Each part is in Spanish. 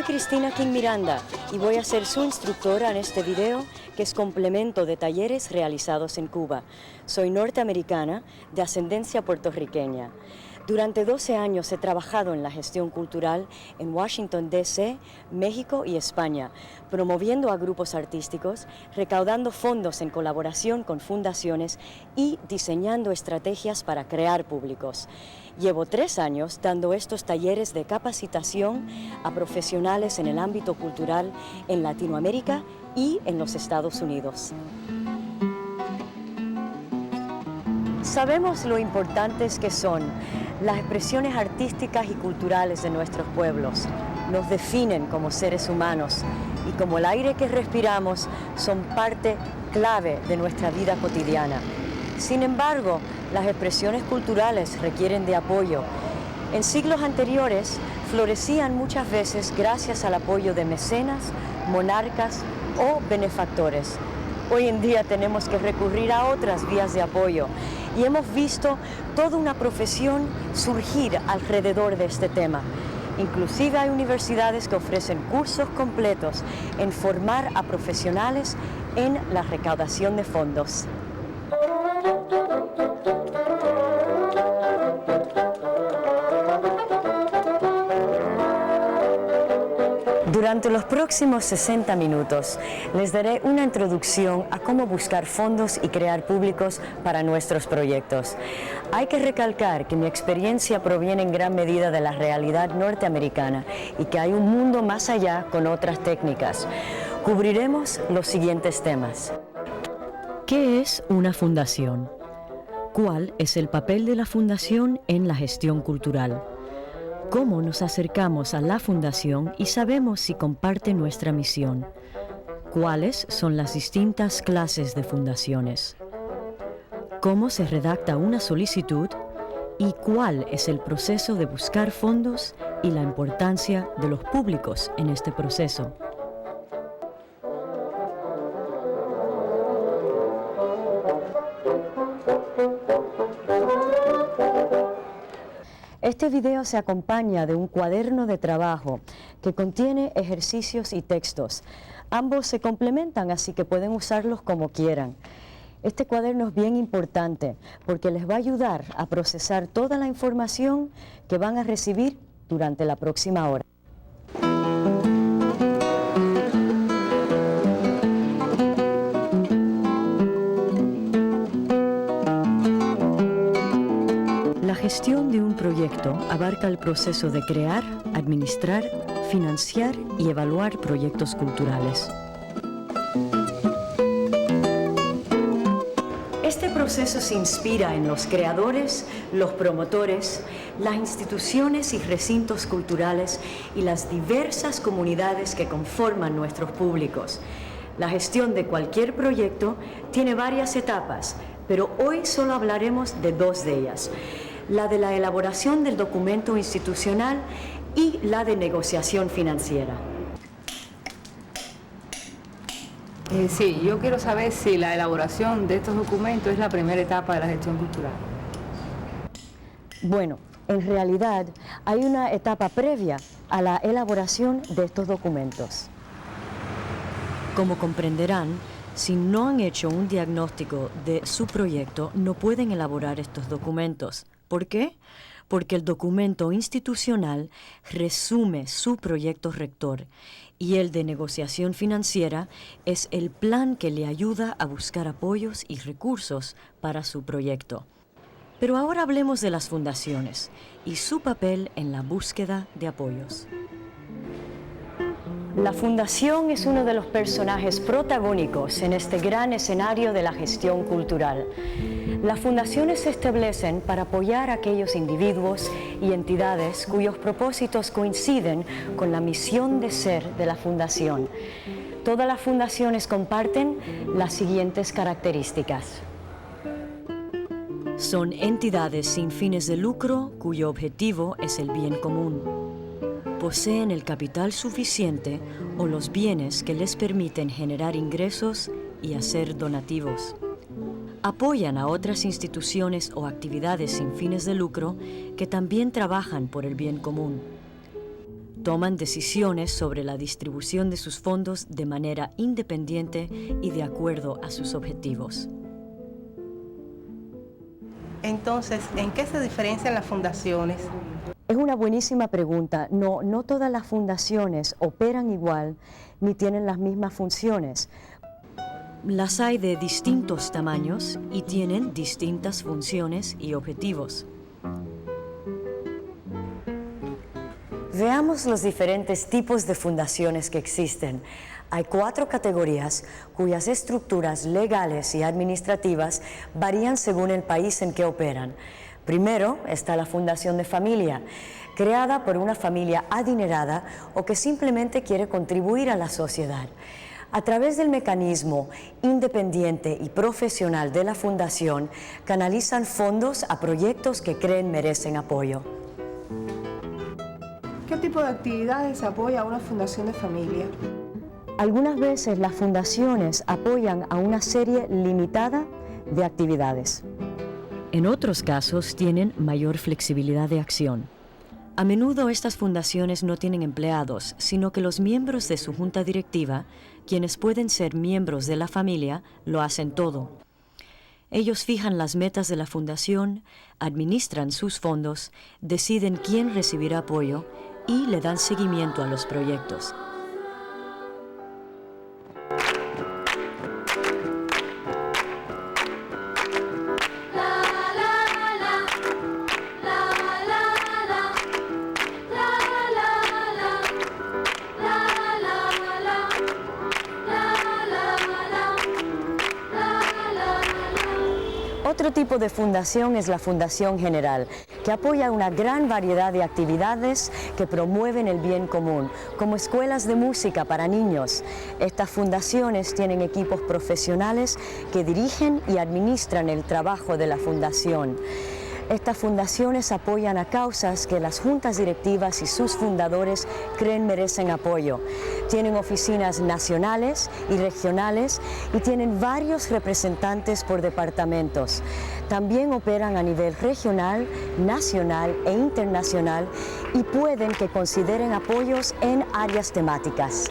Cristina King Miranda y voy a ser su instructora en este video, que es complemento de talleres realizados en Cuba. Soy norteamericana de ascendencia puertorriqueña. Durante 12 años he trabajado en la gestión cultural en Washington, D.C., México y España, promoviendo a grupos artísticos, recaudando fondos en colaboración con fundaciones y diseñando estrategias para crear públicos. Llevo 3 años dando estos talleres de capacitación a profesionales en el ámbito cultural en Latinoamérica y en los Estados Unidos. Sabemos lo importantes que son las expresiones artísticas y culturales de nuestros pueblos. Nos definen como seres humanos y como el aire que respiramos son parte clave de nuestra vida cotidiana. Sin embargo, las expresiones culturales requieren de apoyo. En siglos anteriores florecían muchas veces gracias al apoyo de mecenas, monarcas o benefactores. Hoy en día tenemos que recurrir a otras vías de apoyo y hemos visto toda una profesión surgir alrededor de este tema. Inclusive hay universidades que ofrecen cursos completos en formar a profesionales en la recaudación de fondos. Durante los próximos 60 minutos les daré una introducción a cómo buscar fondos y crear públicos para nuestros proyectos. Hay que recalcar que mi experiencia proviene en gran medida de la realidad norteamericana y que hay un mundo más allá con otras técnicas. Cubriremos los siguientes temas. ¿Qué es una fundación? ¿Cuál es el papel de la fundación en la gestión cultural? ¿Cómo nos acercamos a la fundación y sabemos si comparte nuestra misión? ¿Cuáles son las distintas clases de fundaciones? ¿Cómo se redacta una solicitud? ¿Y cuál es el proceso de buscar fondos y la importancia de los públicos en este proceso? Este video se acompaña de un cuaderno de trabajo que contiene ejercicios y textos. Ambos se complementan, así que pueden usarlos como quieran. Este cuaderno es bien importante porque les va a ayudar a procesar toda la información que van a recibir durante la próxima hora. La gestión de un proyecto abarca el proceso de crear, administrar, financiar y evaluar proyectos culturales. Este proceso se inspira en los creadores, los promotores, las instituciones y recintos culturales y las diversas comunidades que conforman nuestros públicos. La gestión de cualquier proyecto tiene varias etapas, pero hoy solo hablaremos de 2 de ellas. La de la elaboración del documento institucional y la de negociación financiera. Sí, yo quiero saber si la elaboración de estos documentos es la primera etapa de la gestión cultural. Bueno, en realidad hay una etapa previa a la elaboración de estos documentos. Como comprenderán, si no han hecho un diagnóstico de su proyecto, no pueden elaborar estos documentos. ¿Por qué? Porque el documento institucional resume su proyecto rector y el de negociación financiera es el plan que le ayuda a buscar apoyos y recursos para su proyecto. Pero ahora hablemos de las fundaciones y su papel en la búsqueda de apoyos. La fundación es uno de los personajes protagónicos en este gran escenario de la gestión cultural. Las fundaciones se establecen para apoyar a aquellos individuos y entidades cuyos propósitos coinciden con la misión de ser de la fundación. Todas las fundaciones comparten las siguientes características. Son entidades sin fines de lucro cuyo objetivo es el bien común. Poseen el capital suficiente o los bienes que les permiten generar ingresos y hacer donativos. Apoyan a otras instituciones o actividades sin fines de lucro que también trabajan por el bien común. Toman decisiones sobre la distribución de sus fondos de manera independiente y de acuerdo a sus objetivos. Entonces, ¿en qué se diferencian las fundaciones? Es una buenísima pregunta. No todas las fundaciones operan igual ni tienen las mismas funciones. Las hay de distintos tamaños y tienen distintas funciones y objetivos. Veamos los diferentes tipos de fundaciones que existen. Hay 4 categorías cuyas estructuras legales y administrativas varían según el país en que operan. Primero está la fundación de familia, creada por una familia adinerada o que simplemente quiere contribuir a la sociedad. A través del mecanismo independiente y profesional de la fundación, canalizan fondos a proyectos que creen merecen apoyo. ¿Qué tipo de actividades apoya una fundación de familia? Algunas veces las fundaciones apoyan a una serie limitada de actividades. En otros casos tienen mayor flexibilidad de acción. A menudo estas fundaciones no tienen empleados, sino que los miembros de su junta directiva, quienes pueden ser miembros de la familia, lo hacen todo. Ellos fijan las metas de la fundación, administran sus fondos, deciden quién recibirá apoyo y le dan seguimiento a los proyectos. Otro tipo de fundación es la Fundación General, que apoya una gran variedad de actividades que promueven el bien común, como escuelas de música para niños. Estas fundaciones tienen equipos profesionales que dirigen y administran el trabajo de la fundación. Estas fundaciones apoyan a causas que las juntas directivas y sus fundadores creen merecen apoyo. Tienen oficinas nacionales y regionales y tienen varios representantes por departamentos. También operan a nivel regional, nacional e internacional y pueden que consideren apoyos en áreas temáticas.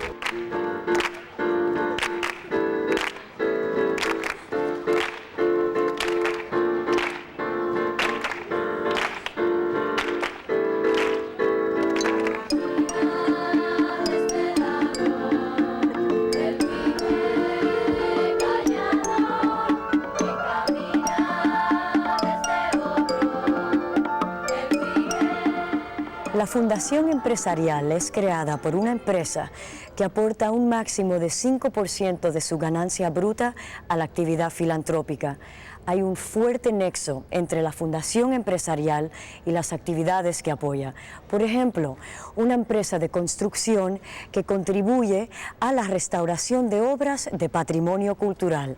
La fundación empresarial es creada por una empresa que aporta un máximo de 5% de su ganancia bruta a la actividad filantrópica. Hay un fuerte nexo entre la fundación empresarial y las actividades que apoya. Por ejemplo, una empresa de construcción que contribuye a la restauración de obras de patrimonio cultural.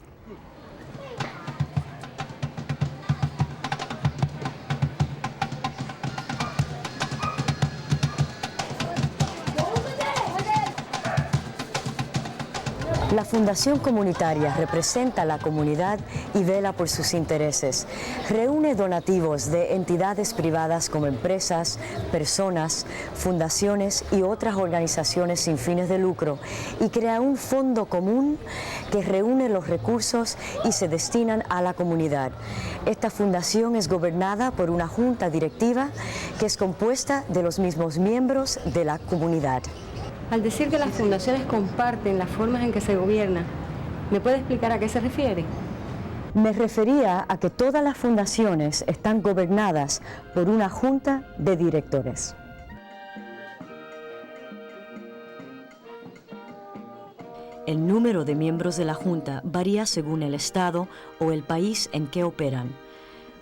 La Fundación Comunitaria representa a la comunidad y vela por sus intereses. Reúne donativos de entidades privadas como empresas, personas, fundaciones y otras organizaciones sin fines de lucro y crea un fondo común que reúne los recursos y se destinan a la comunidad. Esta fundación es gobernada por una junta directiva que es compuesta de los mismos miembros de la comunidad. Al decir que las fundaciones comparten las formas en que se gobierna, ¿me puede explicar a qué se refiere? Me refería a que todas las fundaciones están gobernadas por una junta de directores. El número de miembros de la junta varía según el estado o el país en que operan.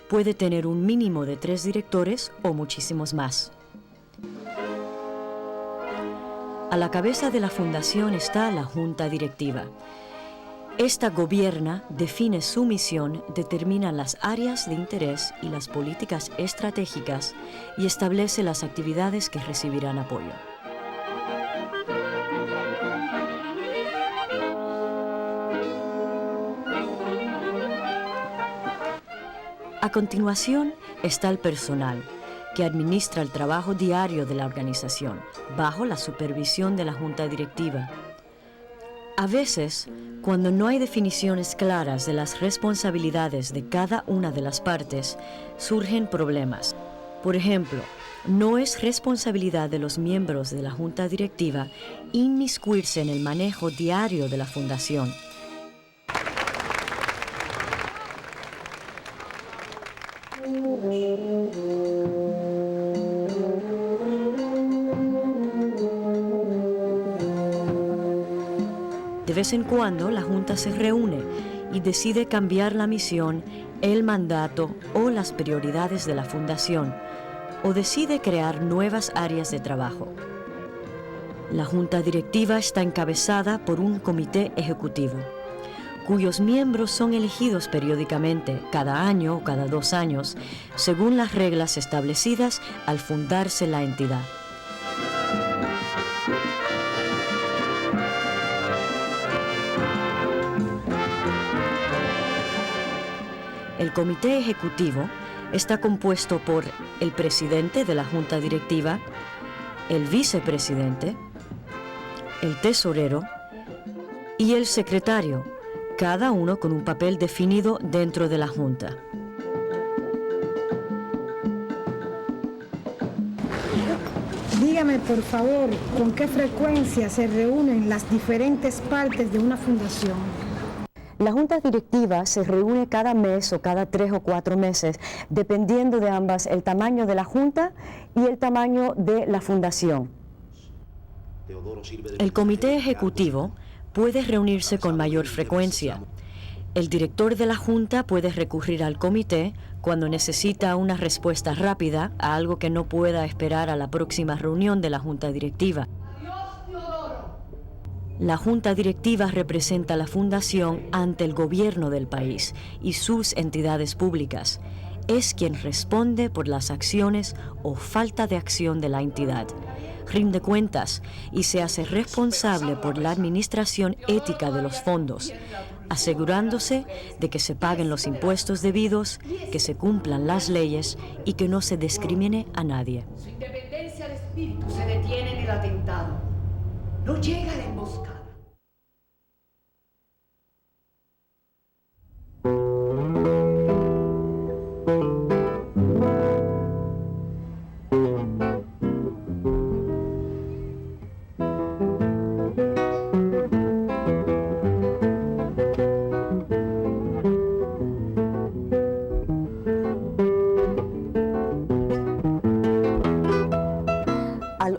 Puede tener un mínimo de 3 directores o muchísimos más. A la cabeza de la fundación está la junta directiva. Esta gobierna, define su misión, determina las áreas de interés y las políticas estratégicas y establece las actividades que recibirán apoyo. A continuación está el personal, que administra el trabajo diario de la organización, bajo la supervisión de la Junta Directiva. A veces, cuando no hay definiciones claras de las responsabilidades de cada una de las partes, surgen problemas. Por ejemplo, no es responsabilidad de los miembros de la Junta Directiva inmiscuirse en el manejo diario de la fundación. De vez en cuando la Junta se reúne y decide cambiar la misión, el mandato o las prioridades de la fundación, o decide crear nuevas áreas de trabajo. La Junta Directiva está encabezada por un comité ejecutivo, cuyos miembros son elegidos periódicamente, cada año o cada 2 años, según las reglas establecidas al fundarse la entidad. El comité ejecutivo está compuesto por el presidente de la Junta Directiva, el vicepresidente, el tesorero y el secretario, cada uno con un papel definido dentro de la Junta. Dígame, por favor, ¿con qué frecuencia se reúnen las diferentes partes de una fundación? La Junta Directiva se reúne cada mes o cada 3 o 4 meses, dependiendo de ambas el tamaño de la Junta y el tamaño de la fundación. El comité ejecutivo puede reunirse con mayor frecuencia. El director de la Junta puede recurrir al comité cuando necesita una respuesta rápida a algo que no pueda esperar a la próxima reunión de la Junta Directiva. La Junta Directiva representa a la Fundación ante el gobierno del país y sus entidades públicas. Es quien responde por las acciones o falta de acción de la entidad. Rinde cuentas y se hace responsable por la administración ética de los fondos, asegurándose de que se paguen los impuestos debidos, que se cumplan las leyes y que no se discrimine a nadie. Su independencia de espíritu se detiene en el atentado. No llega a la emboscada.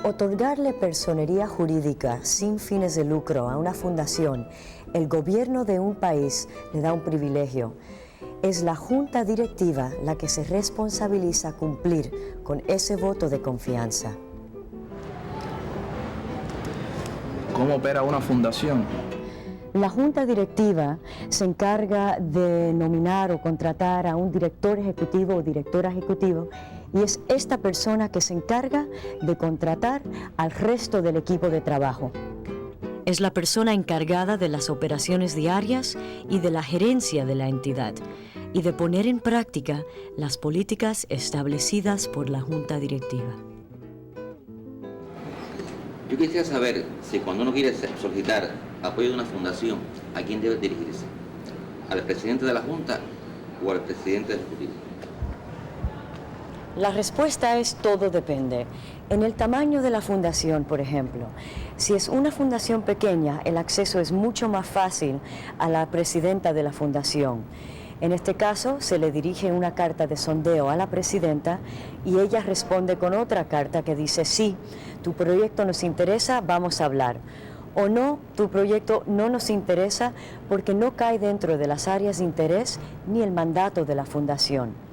Otorgarle personería jurídica sin fines de lucro a una fundación, el gobierno de un país le da un privilegio. Es la Junta Directiva la que se responsabiliza cumplir con ese voto de confianza. ¿Cómo opera una fundación? La Junta Directiva se encarga de nominar o contratar a un director ejecutivo o directora ejecutivo, y es esta persona que se encarga de contratar al resto del equipo de trabajo. Es la persona encargada de las operaciones diarias y de la gerencia de la entidad y de poner en práctica las políticas establecidas por la Junta Directiva. Yo quisiera saber si cuando uno quiere solicitar apoyo de una fundación, ¿a quién debe dirigirse? ¿Al presidente de la Junta o al presidente del Ejecutivo? La respuesta es todo depende. En el tamaño de la fundación, por ejemplo, si es una fundación pequeña, el acceso es mucho más fácil a la presidenta de la fundación. En este caso, se le dirige una carta de sondeo a la presidenta y ella responde con otra carta que dice: sí, tu proyecto nos interesa, vamos a hablar. O no, tu proyecto no nos interesa porque no cae dentro de las áreas de interés ni el mandato de la fundación.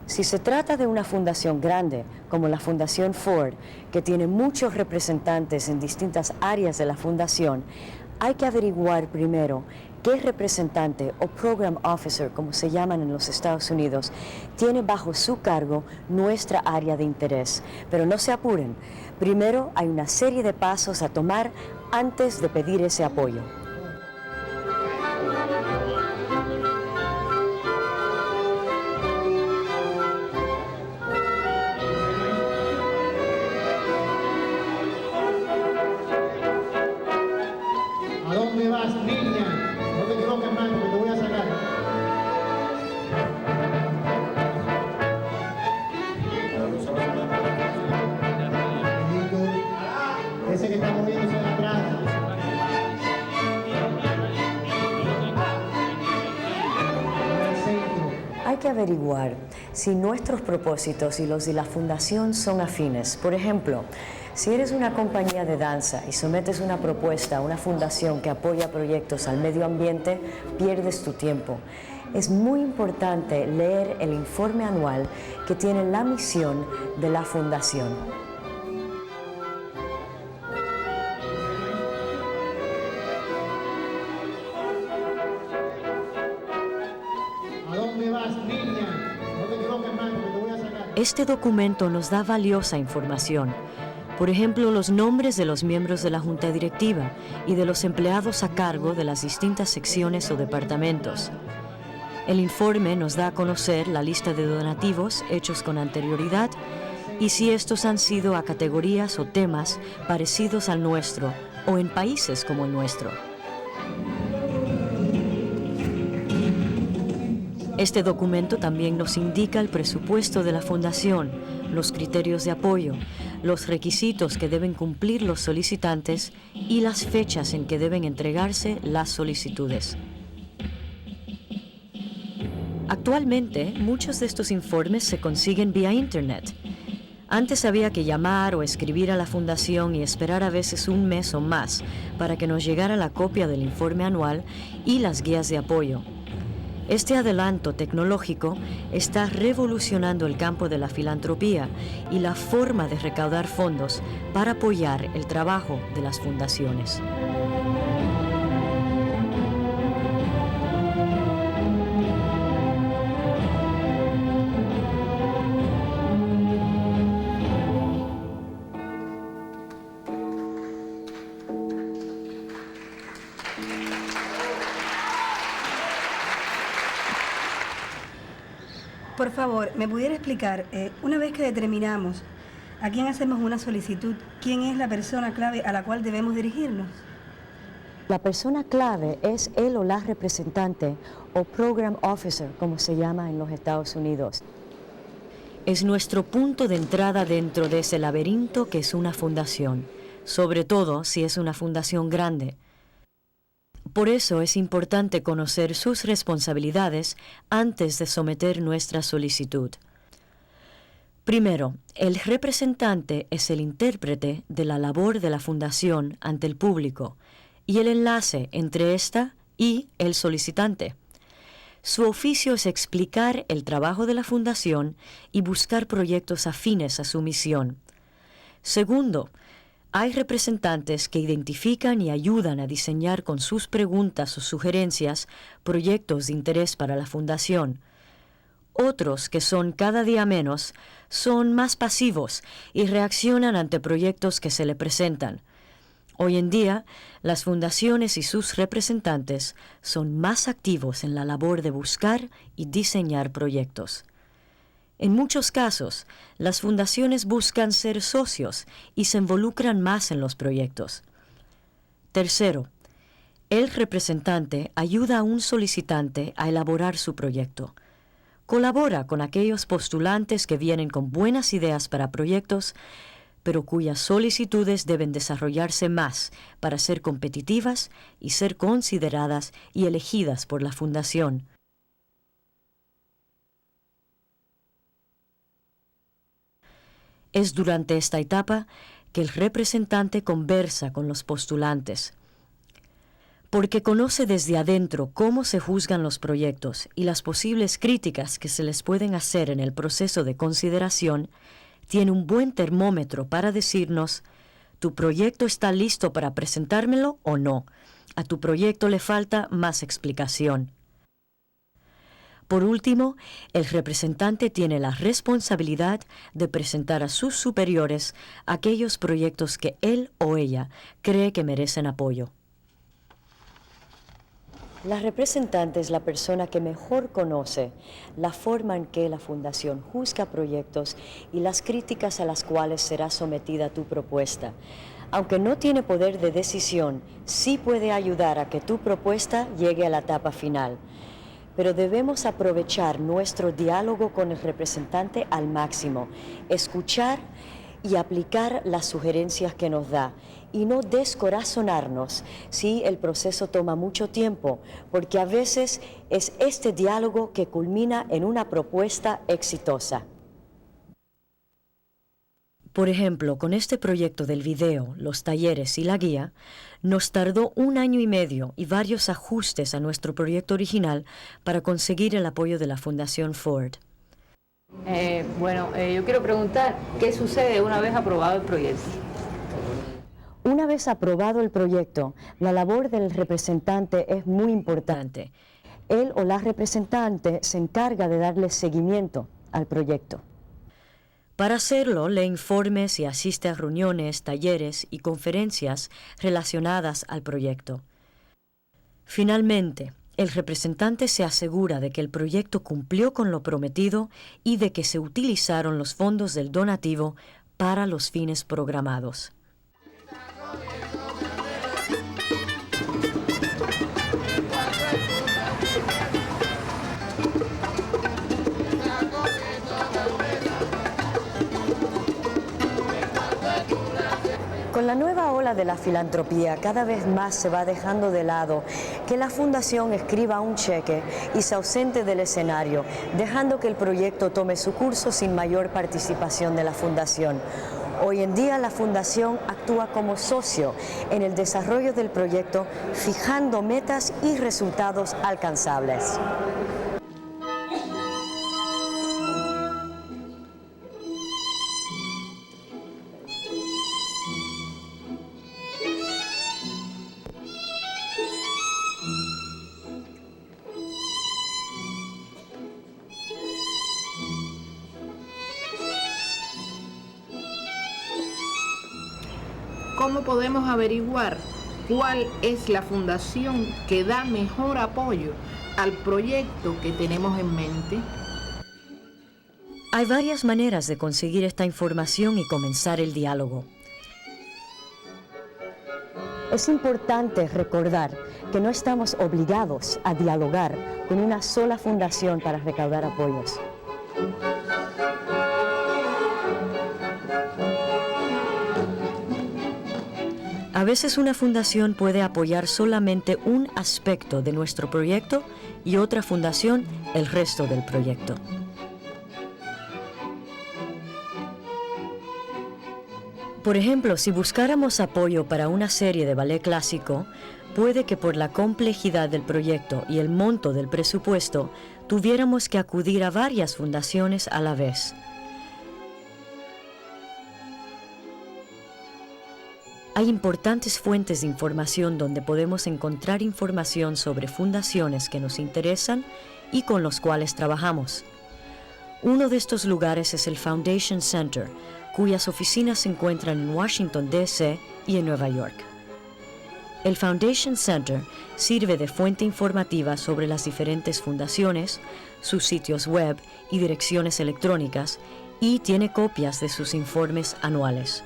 Si se trata de una fundación grande, como la Fundación Ford, que tiene muchos representantes en distintas áreas de la fundación, hay que averiguar primero qué representante o program officer, como se llaman en los Estados Unidos, tiene bajo su cargo nuestra área de interés. Pero no se apuren, primero hay una serie de pasos a tomar antes de pedir ese apoyo. Hay que averiguar si nuestros propósitos y los de la fundación son afines. Por ejemplo, si eres una compañía de danza y sometes una propuesta a una fundación que apoya proyectos al medio ambiente, pierdes tu tiempo. Es muy importante leer el informe anual que tiene la misión de la fundación. ¿A dónde vas, niña? No te equivoques más, porque te voy a sacar. Este documento nos da valiosa información. Por ejemplo, los nombres de los miembros de la Junta Directiva y de los empleados a cargo de las distintas secciones o departamentos. El informe nos da a conocer la lista de donativos hechos con anterioridad y si estos han sido a categorías o temas parecidos al nuestro o en países como el nuestro. Este documento también nos indica el presupuesto de la fundación, los criterios de apoyo, los requisitos que deben cumplir los solicitantes y las fechas en que deben entregarse las solicitudes. Actualmente, muchos de estos informes se consiguen vía Internet. Antes había que llamar o escribir a la fundación y esperar a veces un mes o más para que nos llegara la copia del informe anual y las guías de apoyo. Este adelanto tecnológico está revolucionando el campo de la filantropía y la forma de recaudar fondos para apoyar el trabajo de las fundaciones. Por favor, ¿me pudiera explicar, una vez que determinamos a quién hacemos una solicitud, quién es la persona clave a la cual debemos dirigirnos? La persona clave es el o la representante o Program Officer, como se llama en los Estados Unidos. Es nuestro punto de entrada dentro de ese laberinto que es una fundación, sobre todo si es una fundación grande. Por eso es importante conocer sus responsabilidades antes de someter nuestra solicitud. Primero, el representante es el intérprete de la labor de la fundación ante el público y el enlace entre ésta y el solicitante. Su oficio es explicar el trabajo de la fundación y buscar proyectos afines a su misión. Segundo, hay representantes que identifican y ayudan a diseñar con sus preguntas o sugerencias proyectos de interés para la fundación. Otros, que son cada día menos, son más pasivos y reaccionan ante proyectos que se le presentan. Hoy en día, las fundaciones y sus representantes son más activos en la labor de buscar y diseñar proyectos. En muchos casos, las fundaciones buscan ser socios y se involucran más en los proyectos. Tercero, el representante ayuda a un solicitante a elaborar su proyecto. Colabora con aquellos postulantes que vienen con buenas ideas para proyectos, pero cuyas solicitudes deben desarrollarse más para ser competitivas y ser consideradas y elegidas por la fundación. Es durante esta etapa que el representante conversa con los postulantes, porque conoce desde adentro cómo se juzgan los proyectos y las posibles críticas que se les pueden hacer en el proceso de consideración. Tiene un buen termómetro para decirnos, ¿tu proyecto está listo para presentármelo o no? A tu proyecto le falta más explicación. Por último, el representante tiene la responsabilidad de presentar a sus superiores aquellos proyectos que él o ella cree que merecen apoyo. La representante es la persona que mejor conoce la forma en que la fundación juzga proyectos y las críticas a las cuales será sometida tu propuesta. Aunque no tiene poder de decisión, sí puede ayudar a que tu propuesta llegue a la etapa final. Pero debemos aprovechar nuestro diálogo con el representante al máximo, escuchar y aplicar las sugerencias que nos da y no descorazonarnos si el proceso toma mucho tiempo, porque a veces es este diálogo que culmina en una propuesta exitosa. Por ejemplo, con este proyecto del video, los talleres y la guía, nos tardó 1 año y medio y varios ajustes a nuestro proyecto original para conseguir el apoyo de la Fundación Ford. Yo quiero preguntar, ¿qué sucede una vez aprobado el proyecto? Una vez aprobado el proyecto, la labor del representante es muy importante. Él o la representante se encarga de darle seguimiento al proyecto. Para hacerlo, lee informes y asiste a reuniones, talleres y conferencias relacionadas al proyecto. Finalmente, el representante se asegura de que el proyecto cumplió con lo prometido y de que se utilizaron los fondos del donativo para los fines programados. Con la nueva ola de la filantropía, cada vez más se va dejando de lado que la Fundación escriba un cheque y se ausente del escenario, dejando que el proyecto tome su curso sin mayor participación de la Fundación. Hoy en día la Fundación actúa como socio en el desarrollo del proyecto, fijando metas y resultados alcanzables. ¿Cómo podemos averiguar cuál es la fundación que da mejor apoyo al proyecto que tenemos en mente? Hay varias maneras de conseguir esta información y comenzar el diálogo. Es importante recordar que no estamos obligados a dialogar con una sola fundación para recaudar apoyos. A veces una fundación puede apoyar solamente un aspecto de nuestro proyecto y otra fundación el resto del proyecto. Por ejemplo, si buscáramos apoyo para una serie de ballet clásico, puede que por la complejidad del proyecto y el monto del presupuesto tuviéramos que acudir a varias fundaciones a la vez. Hay importantes fuentes de información donde podemos encontrar información sobre fundaciones que nos interesan y con los cuales trabajamos. Uno de estos lugares es el Foundation Center, cuyas oficinas se encuentran en Washington, D.C. y en Nueva York. El Foundation Center sirve de fuente informativa sobre las diferentes fundaciones, sus sitios web y direcciones electrónicas, y tiene copias de sus informes anuales.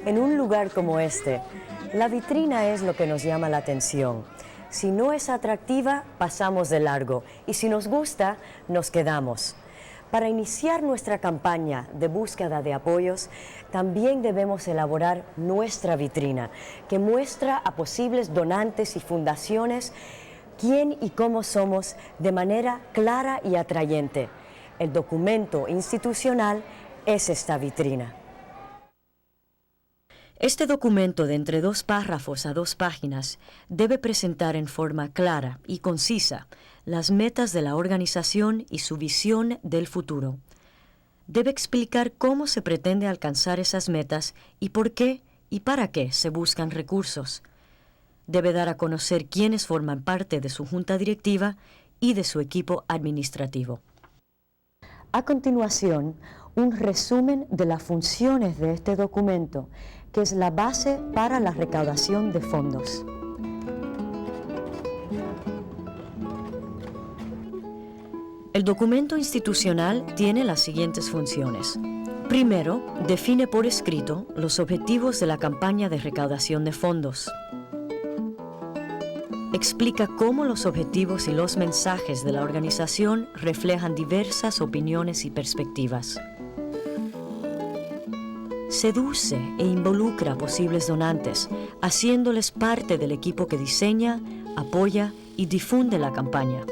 En un lugar como este, la vitrina es lo que nos llama la atención. Si no es atractiva, pasamos de largo, y si nos gusta, nos quedamos. Para iniciar nuestra campaña de búsqueda de apoyos, también debemos elaborar nuestra vitrina, que muestra a posibles donantes y fundaciones quién y cómo somos de manera clara y atrayente. El documento institucional es esta vitrina. Este documento de entre 2 párrafos a 2 páginas debe presentar en forma clara y concisa las metas de la organización y su visión del futuro. Debe explicar cómo se pretende alcanzar esas metas y por qué y para qué se buscan recursos. Debe dar a conocer quiénes forman parte de su junta directiva y de su equipo administrativo. A continuación, un resumen de las funciones de este documento, que es la base para la recaudación de fondos. El documento institucional tiene las siguientes funciones. Primero, define por escrito los objetivos de la campaña de recaudación de fondos. Explica cómo los objetivos y los mensajes de la organización reflejan diversas opiniones y perspectivas. Seduce e involucra a posibles donantes, haciéndoles parte del equipo que diseña, apoya y difunde la campaña.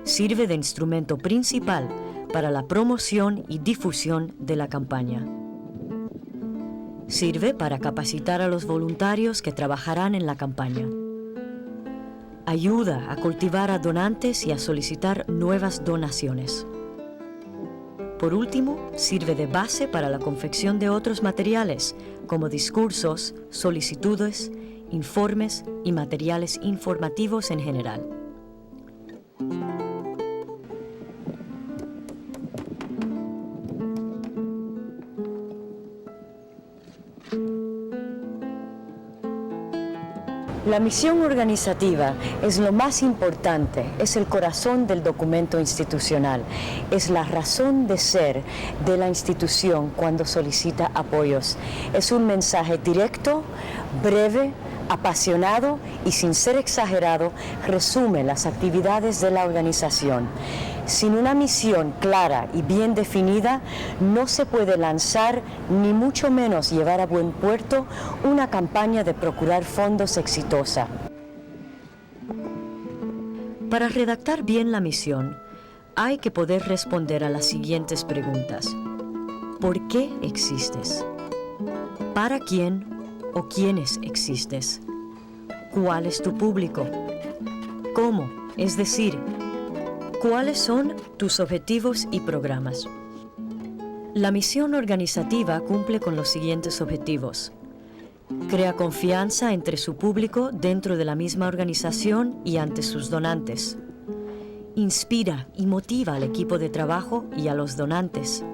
Sirve de instrumento principal para la promoción y difusión de la campaña. Sirve para capacitar a los voluntarios que trabajarán en la campaña. Ayuda a cultivar a donantes y a solicitar nuevas donaciones. Por último, sirve de base para la confección de otros materiales, como discursos, solicitudes, informes y materiales informativos en general. La misión organizativa es lo más importante, es el corazón del documento institucional, es la razón de ser de la institución cuando solicita apoyos. Es un mensaje directo, breve, apasionado y sin ser exagerado, resume las actividades de la organización. Sin una misión clara y bien definida, no se puede lanzar, ni mucho menos llevar a buen puerto, una campaña de procurar fondos exitosa. Para redactar bien la misión, hay que poder responder a las siguientes preguntas. ¿Por qué existes? ¿Para quién o quiénes existes? ¿Cuál es tu público? ¿Cómo? Es decir, ¿cuáles son tus objetivos y programas? La misión organizativa cumple con los siguientes objetivos. Crea confianza entre su público dentro de la misma organización y ante sus donantes. Inspira y motiva al equipo de trabajo y a los donantes.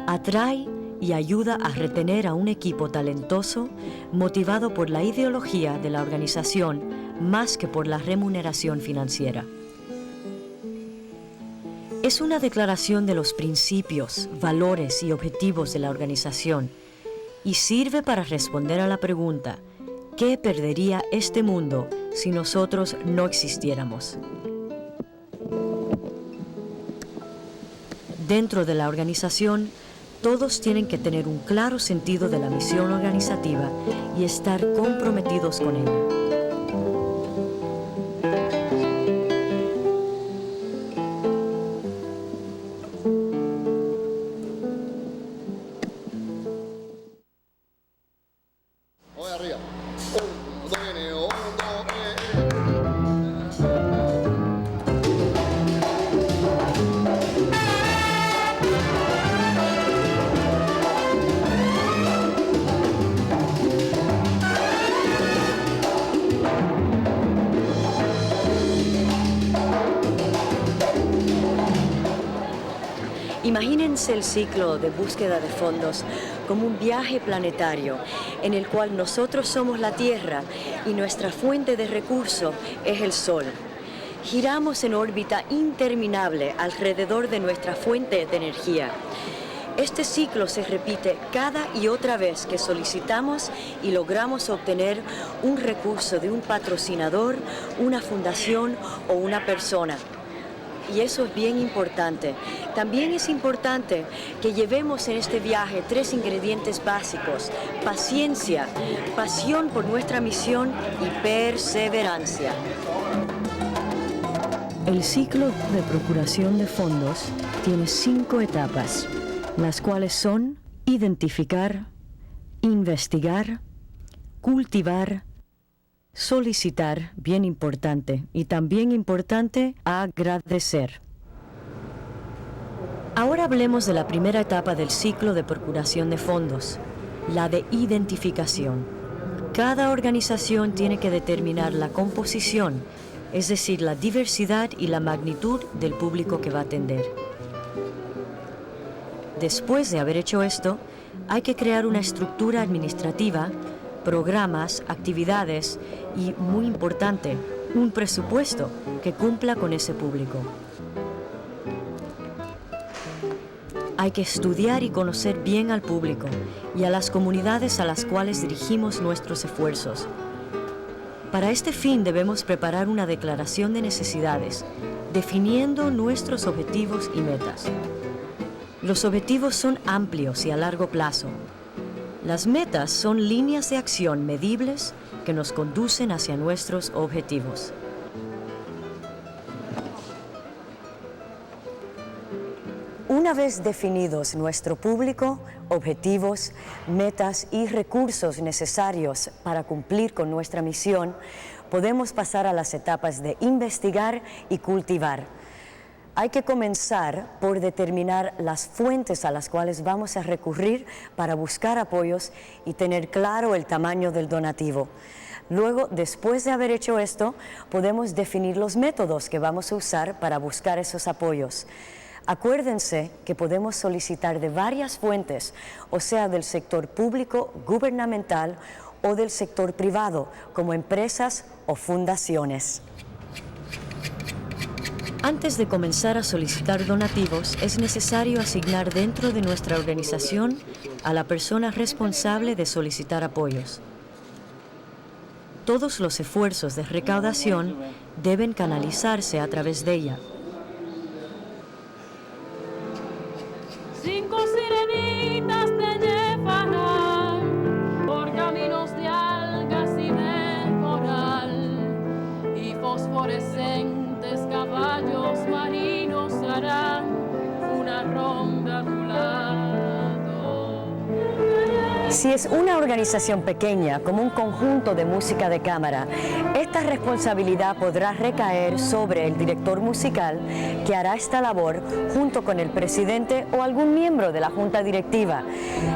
Atrae y ayuda a retener a un equipo talentoso motivado por la ideología de la organización más que por la remuneración financiera. Es una declaración de los principios, valores y objetivos de la organización y sirve para responder a la pregunta: ¿qué perdería este mundo si nosotros no existiéramos? Dentro de la organización, todos tienen que tener un claro sentido de la misión organizativa y estar comprometidos con ella. Imagínense el ciclo de búsqueda de fondos como un viaje planetario en el cual nosotros somos la Tierra y nuestra fuente de recurso es el Sol. Giramos en órbita interminable alrededor de nuestra fuente de energía. Este ciclo se repite cada y otra vez que solicitamos y logramos obtener un recurso de un patrocinador, una fundación o una persona. Y eso es bien importante. También es importante que llevemos en este viaje 3 ingredientes básicos: paciencia, pasión por nuestra misión y perseverancia. El ciclo de procuración de fondos tiene 5 etapas, las cuales son identificar, investigar, cultivar, solicitar, bien importante, y también importante, agradecer. Ahora hablemos de la primera etapa del ciclo de procuración de fondos, la de identificación. Cada organización tiene que determinar la composición, es decir, la diversidad y la magnitud del público que va a atender. Después de haber hecho esto, hay que crear una estructura administrativa, programas, actividades y, muy importante, un presupuesto que cumpla con ese público. Hay que estudiar y conocer bien al público y a las comunidades a las cuales dirigimos nuestros esfuerzos. Para este fin debemos preparar una declaración de necesidades, definiendo nuestros objetivos y metas. Los objetivos son amplios y a largo plazo. Las metas son líneas de acción medibles que nos conducen hacia nuestros objetivos. Una vez definidos nuestro público, objetivos, metas y recursos necesarios para cumplir con nuestra misión, podemos pasar a las etapas de investigar y cultivar. Hay que comenzar por determinar las fuentes a las cuales vamos a recurrir para buscar apoyos y tener claro el tamaño del donativo. Luego, después de haber hecho esto, podemos definir los métodos que vamos a usar para buscar esos apoyos. Acuérdense que podemos solicitar de varias fuentes, o sea, del sector público, gubernamental o del sector privado, como empresas o fundaciones. Antes de comenzar a solicitar donativos, es necesario asignar dentro de nuestra organización a la persona responsable de solicitar apoyos. Todos los esfuerzos de recaudación deben canalizarse a través de ella. 5 sirenitas te llevarán por caminos de algas y de coral, y fosforescentes caballos marinos harán una ronda a tu lado. Si es una organización pequeña, como un conjunto de música de cámara, esta responsabilidad podrá recaer sobre el director musical, que hará esta labor junto con el presidente o algún miembro de la junta directiva.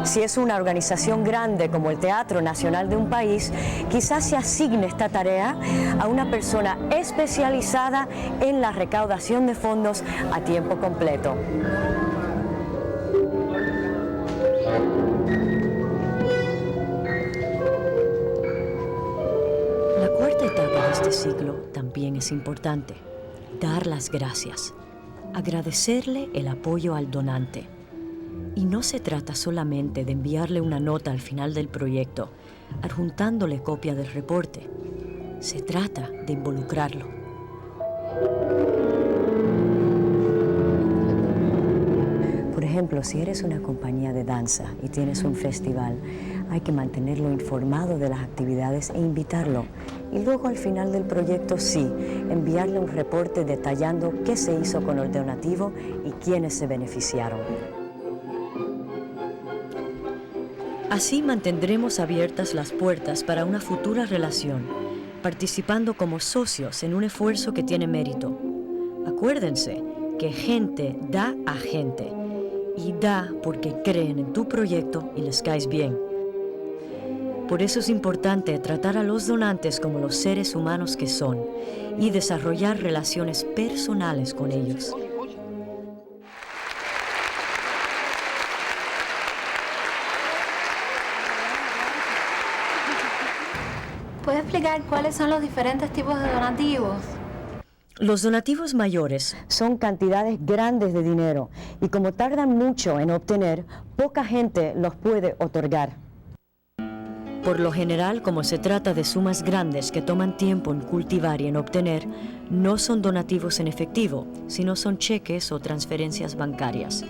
Si es una organización grande como el Teatro Nacional de un país, quizás se asigne esta tarea a una persona especializada en la recaudación de fondos a tiempo completo. La cuarta etapa de este ciclo también es importante: dar las gracias, agradecerle el apoyo al donante. Y no se trata solamente de enviarle una nota al final del proyecto, adjuntándole copia del reporte. Se trata de involucrarlo. Por ejemplo, si eres una compañía de danza y tienes un festival, hay que mantenerlo informado de las actividades e invitarlo. Y luego al final del proyecto, sí, enviarle un reporte detallando qué se hizo con el donativo y quiénes se beneficiaron. Así mantendremos abiertas las puertas para una futura relación, participando como socios en un esfuerzo que tiene mérito. Acuérdense que gente da a gente, y da porque creen en tu proyecto y les caes bien. Por eso es importante tratar a los donantes como los seres humanos que son y desarrollar relaciones personales con ellos. ¿Puede explicar cuáles son los diferentes tipos de donativos? Los donativos mayores son cantidades grandes de dinero y como tardan mucho en obtener, poca gente los puede otorgar. Por lo general, como se trata de sumas grandes que toman tiempo en cultivar y en obtener, no son donativos en efectivo, sino son cheques o transferencias bancarias.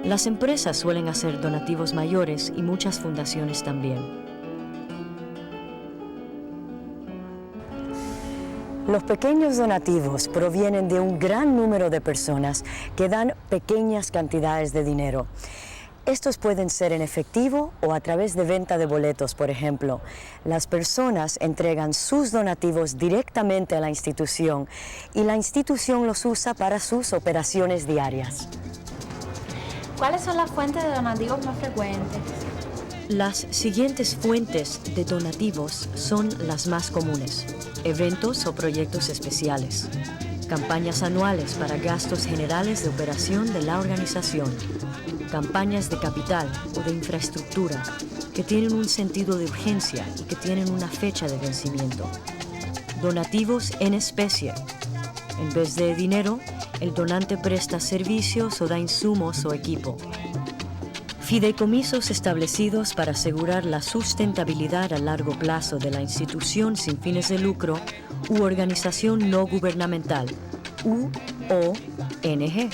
Las empresas suelen hacer donativos mayores y muchas fundaciones también. Los pequeños donativos provienen de un gran número de personas que dan pequeñas cantidades de dinero. Estos pueden ser en efectivo o a través de venta de boletos, por ejemplo. Las personas entregan sus donativos directamente a la institución y la institución los usa para sus operaciones diarias. ¿Cuáles son las fuentes de donativos más frecuentes? Las siguientes fuentes de donativos son las más comunes: eventos o proyectos especiales, campañas anuales para gastos generales de operación de la organización, campañas de capital o de infraestructura que tienen un sentido de urgencia y que tienen una fecha de vencimiento, donativos en especie. En vez de dinero, el donante presta servicios o da insumos o equipo. Fideicomisos establecidos para asegurar la sustentabilidad a largo plazo de la institución sin fines de lucro u organización no gubernamental, UONG.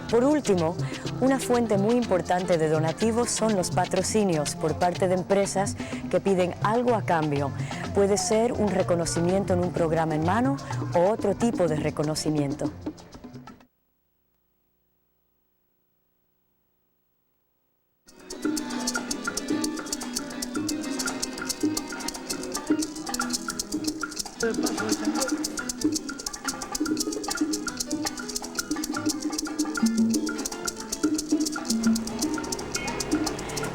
Por último, una fuente muy importante de donativos son los patrocinios por parte de empresas que piden algo a cambio. Puede ser un reconocimiento en un programa en mano o otro tipo de reconocimiento.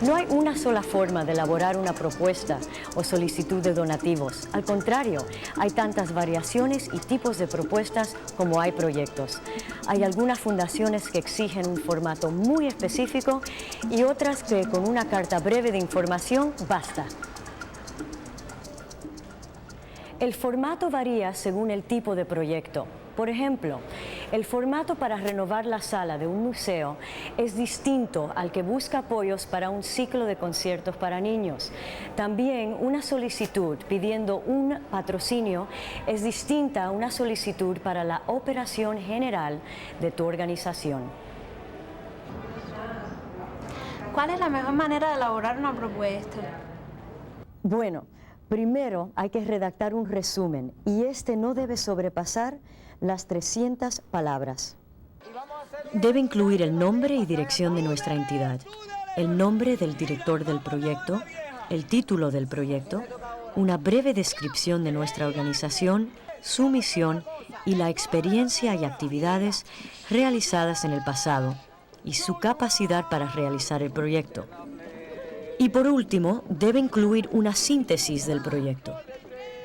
No hay una sola forma de elaborar una propuesta o solicitud de donativos. Al contrario, hay tantas variaciones y tipos de propuestas como hay proyectos. Hay algunas fundaciones que exigen un formato muy específico y otras que con una carta breve de información basta. El formato varía según el tipo de proyecto. Por ejemplo, el formato para renovar la sala de un museo es distinto al que busca apoyos para un ciclo de conciertos para niños. También una solicitud pidiendo un patrocinio es distinta a una solicitud para la operación general de tu organización. ¿Cuál es la mejor manera de elaborar una propuesta? Bueno, primero hay que redactar un resumen y este no debe sobrepasar las 300 palabras. Debe incluir el nombre y dirección de nuestra entidad, el nombre del director del proyecto, el título del proyecto, una breve descripción de nuestra organización, su misión y la experiencia y actividades realizadas en el pasado y su capacidad para realizar el proyecto. Y por último, debe incluir una síntesis del proyecto.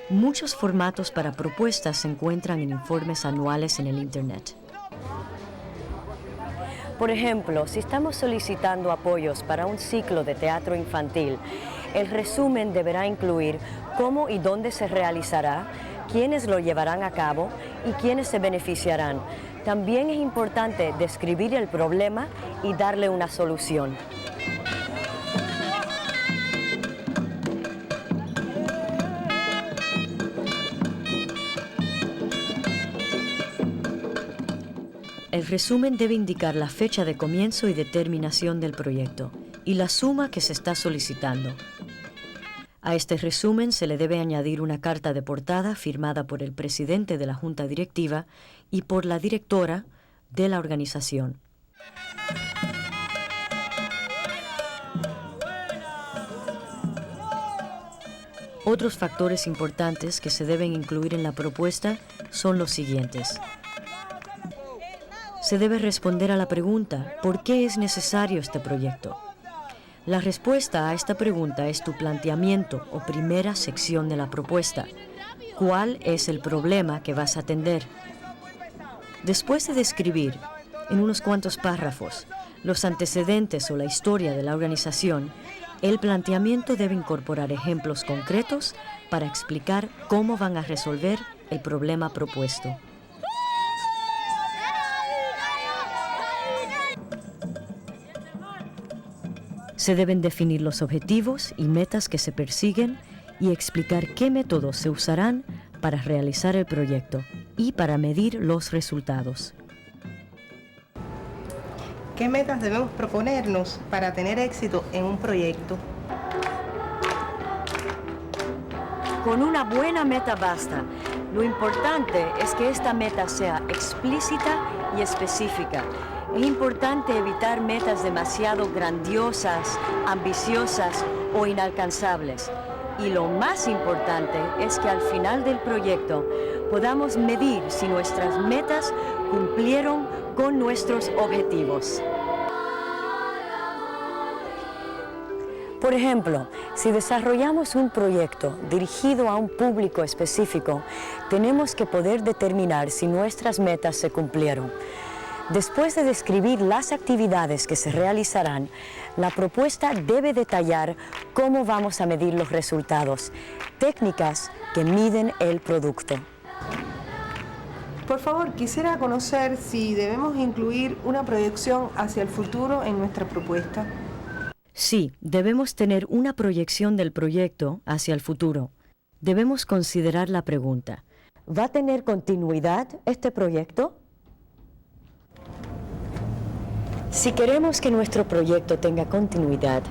Muchos formatos para propuestas se encuentran en informes anuales en el Internet. Por ejemplo, si estamos solicitando apoyos para un ciclo de teatro infantil, el resumen deberá incluir cómo y dónde se realizará, quiénes lo llevarán a cabo y quiénes se beneficiarán. También es importante describir el problema y darle una solución. El resumen debe indicar la fecha de comienzo y de terminación del proyecto y la suma que se está solicitando. A este resumen se le debe añadir una carta de portada firmada por el presidente de la Junta Directiva y por la directora de la organización. Otros factores importantes que se deben incluir en la propuesta son los siguientes. Se debe responder a la pregunta, ¿por qué es necesario este proyecto? La respuesta a esta pregunta es tu planteamiento o primera sección de la propuesta. ¿Cuál es el problema que vas a atender? Después de describir, en unos cuantos párrafos, los antecedentes o la historia de la organización, el planteamiento debe incorporar ejemplos concretos para explicar cómo van a resolver el problema propuesto. Se deben definir los objetivos y metas que se persiguen y explicar qué métodos se usarán para realizar el proyecto y para medir los resultados. ¿Qué metas debemos proponernos para tener éxito en un proyecto? Con una buena meta basta. Lo importante es que esta meta sea explícita y específica. Es importante evitar metas demasiado grandiosas, ambiciosas o inalcanzables. Y lo más importante es que al final del proyecto podamos medir si nuestras metas cumplieron con nuestros objetivos. Por ejemplo, si desarrollamos un proyecto dirigido a un público específico, tenemos que poder determinar si nuestras metas se cumplieron. Después de describir las actividades que se realizarán, la propuesta debe detallar cómo vamos a medir los resultados, técnicas que miden el producto. Por favor, quisiera conocer si debemos incluir una proyección hacia el futuro en nuestra propuesta. Sí, debemos tener una proyección del proyecto hacia el futuro. Debemos considerar la pregunta: ¿va a tener continuidad este proyecto? Si queremos que nuestro proyecto tenga continuidad,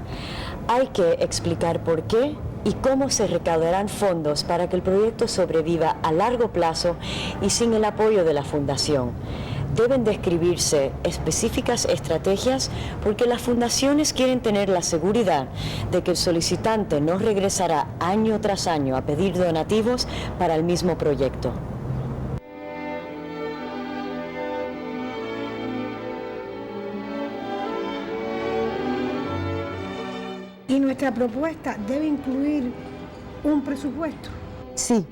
hay que explicar por qué y cómo se recaudarán fondos para que el proyecto sobreviva a largo plazo y sin el apoyo de la Fundación. Deben describirse específicas estrategias porque las fundaciones quieren tener la seguridad de que el solicitante no regresará año tras año a pedir donativos para el mismo proyecto. ¿Y nuestra propuesta debe incluir un presupuesto? Sí,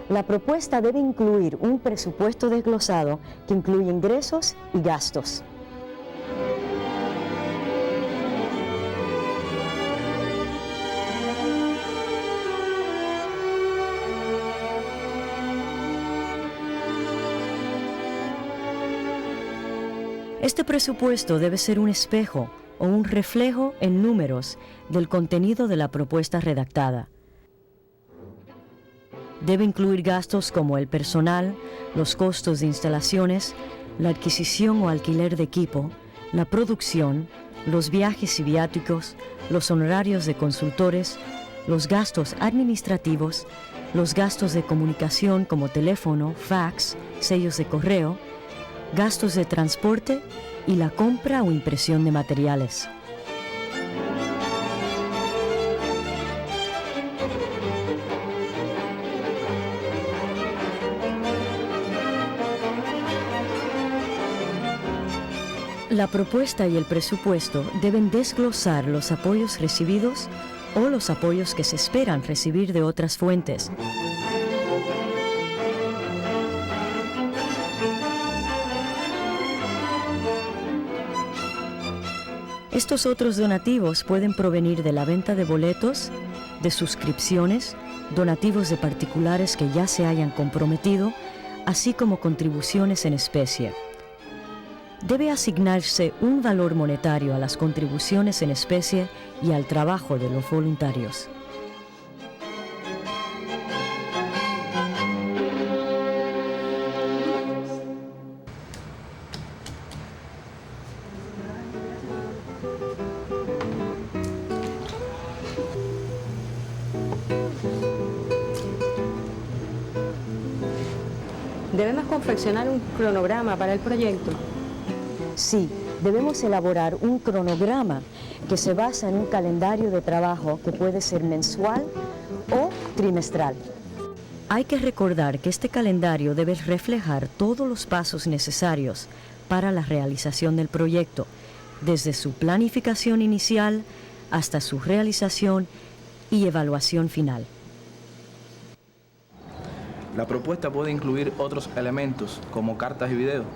la propuesta debe incluir un presupuesto desglosado que incluye ingresos y gastos. Este presupuesto debe ser un espejo o un reflejo en números del contenido de la propuesta redactada. Debe incluir gastos como el personal, los costos de instalaciones, la adquisición o alquiler de equipo, la producción, los viajes y viáticos, los honorarios de consultores, los gastos administrativos, los gastos de comunicación como teléfono, fax, sellos de correo, gastos de transporte y la compra o impresión de materiales. La propuesta y el presupuesto deben desglosar los apoyos recibidos o los apoyos que se esperan recibir de otras fuentes. Estos otros donativos pueden provenir de la venta de boletos, de suscripciones, donativos de particulares que ya se hayan comprometido, así como contribuciones en especie. Debe asignarse un valor monetario a las contribuciones en especie y al trabajo de los voluntarios. ¿Debemos confeccionar un cronograma para el proyecto? Sí, debemos elaborar un cronograma que se basa en un calendario de trabajo que puede ser mensual o trimestral. Hay que recordar que este calendario debe reflejar todos los pasos necesarios para la realización del proyecto, desde su planificación inicial hasta su realización y evaluación final. La propuesta puede incluir otros elementos, como cartas y videos.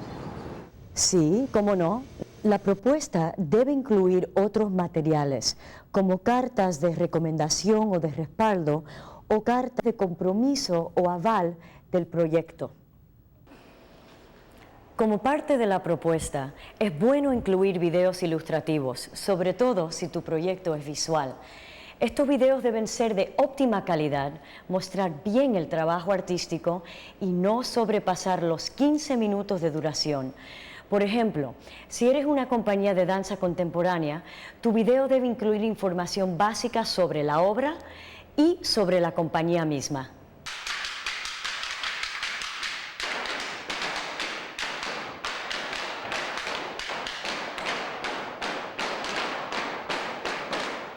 Sí, cómo no. La propuesta debe incluir otros materiales, como cartas de recomendación o de respaldo, o cartas de compromiso o aval del proyecto. Como parte de la propuesta, es bueno incluir videos ilustrativos, sobre todo si tu proyecto es visual. Estos videos deben ser de óptima calidad, mostrar bien el trabajo artístico y no sobrepasar los 15 minutos de duración. Por ejemplo, si eres una compañía de danza contemporánea, tu video debe incluir información básica sobre la obra y sobre la compañía misma.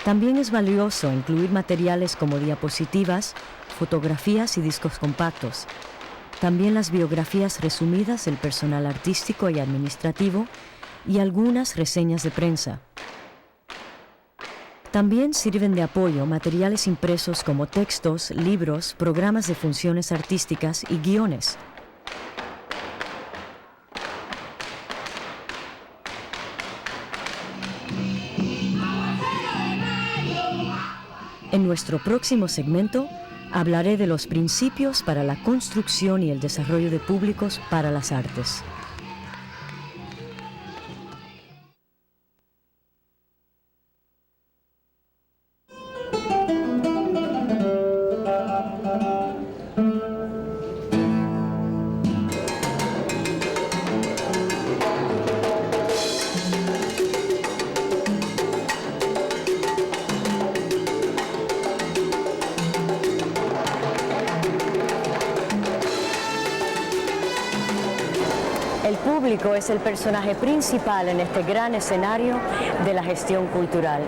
También es valioso incluir materiales como diapositivas, fotografías y discos compactos. También las biografías resumidas del personal artístico y administrativo y algunas reseñas de prensa. También sirven de apoyo materiales impresos como textos, libros, programas de funciones artísticas y guiones. En nuestro próximo segmento hablaré de los principios para la construcción y el desarrollo de públicos para las artes. El público es el personaje principal en este gran escenario de la gestión cultural.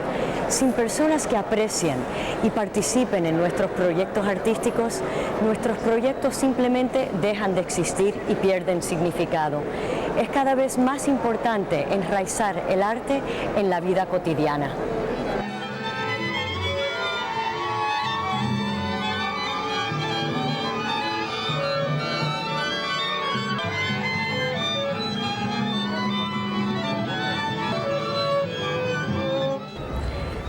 Sin personas que aprecien y participen en nuestros proyectos artísticos, nuestros proyectos simplemente dejan de existir y pierden significado. Es cada vez más importante enraizar el arte en la vida cotidiana.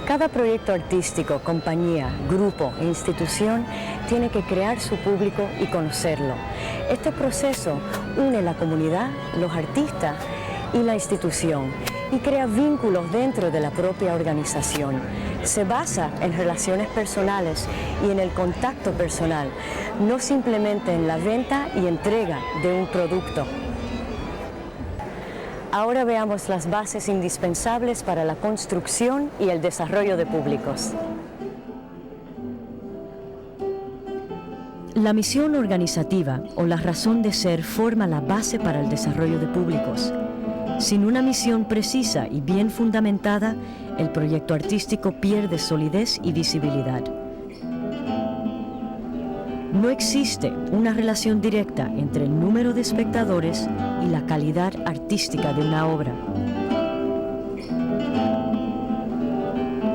Cada proyecto artístico, compañía, grupo e institución tiene que crear su público y conocerlo. Este proceso une la comunidad, los artistas y la institución y crea vínculos dentro de la propia organización. Se basa en relaciones personales y en el contacto personal, no simplemente en la venta y entrega de un producto. Ahora veamos las bases indispensables para la construcción y el desarrollo de públicos. La misión organizativa o la razón de ser forma la base para el desarrollo de públicos. Sin una misión precisa y bien fundamentada, el proyecto artístico pierde solidez y visibilidad. No existe una relación directa entre el número de espectadores y la calidad artística de una obra.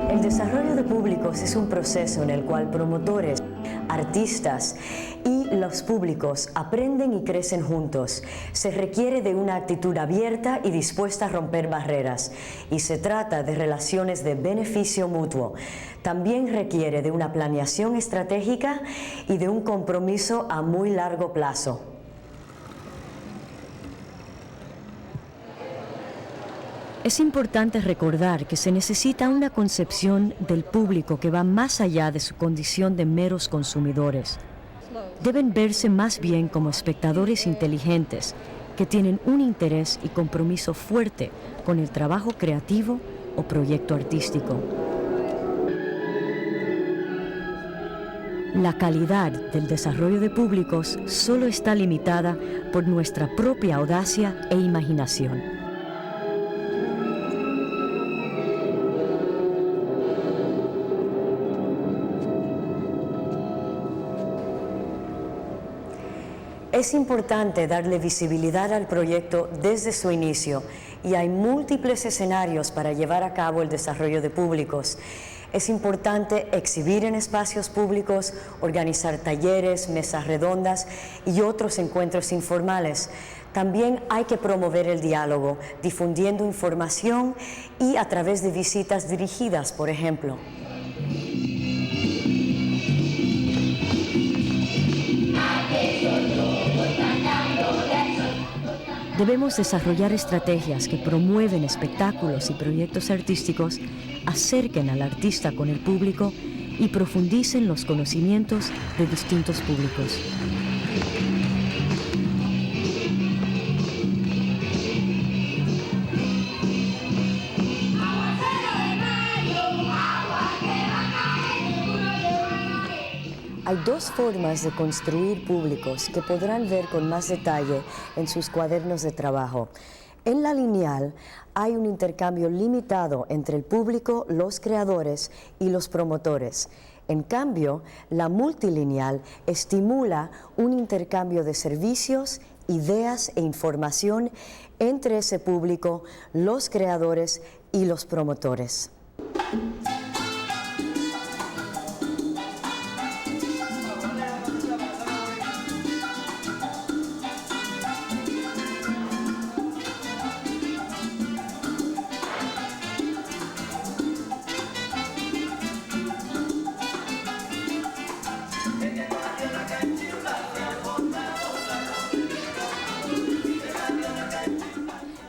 El desarrollo de públicos es un proceso en el cual promotores, artistas y los públicos aprenden y crecen juntos. Se requiere de una actitud abierta y dispuesta a romper barreras, y se trata de relaciones de beneficio mutuo. También requiere de una planeación estratégica y de un compromiso a muy largo plazo. Es importante recordar que se necesita una concepción del público que va más allá de su condición de meros consumidores. Deben verse más bien como espectadores inteligentes que tienen un interés y compromiso fuerte con el trabajo creativo o proyecto artístico. La calidad del desarrollo de públicos solo está limitada por nuestra propia audacia e imaginación. Es importante darle visibilidad al proyecto desde su inicio y hay múltiples escenarios para llevar a cabo el desarrollo de públicos. Es importante exhibir en espacios públicos, organizar talleres, mesas redondas y otros encuentros informales. También hay que promover el diálogo, difundiendo información y a través de visitas dirigidas, por ejemplo. Debemos desarrollar estrategias que promueven espectáculos y proyectos artísticos, acerquen al artista con el público y profundicen los conocimientos de distintos públicos. Hay dos formas de construir públicos que podrán ver con más detalle en sus cuadernos de trabajo. En la lineal hay un intercambio limitado entre el público, los creadores y los promotores. En cambio, la multilineal estimula un intercambio de servicios, ideas e información entre ese público, los creadores y los promotores.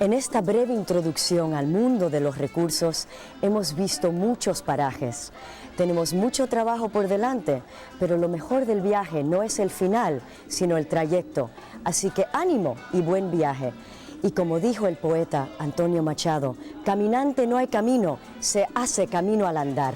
En esta breve introducción al mundo de los recursos hemos visto muchos parajes. Tenemos mucho trabajo por delante, pero lo mejor del viaje no es el final, sino el trayecto. Así que ánimo y buen viaje. Y como dijo el poeta Antonio Machado, caminante no hay camino, se hace camino al andar.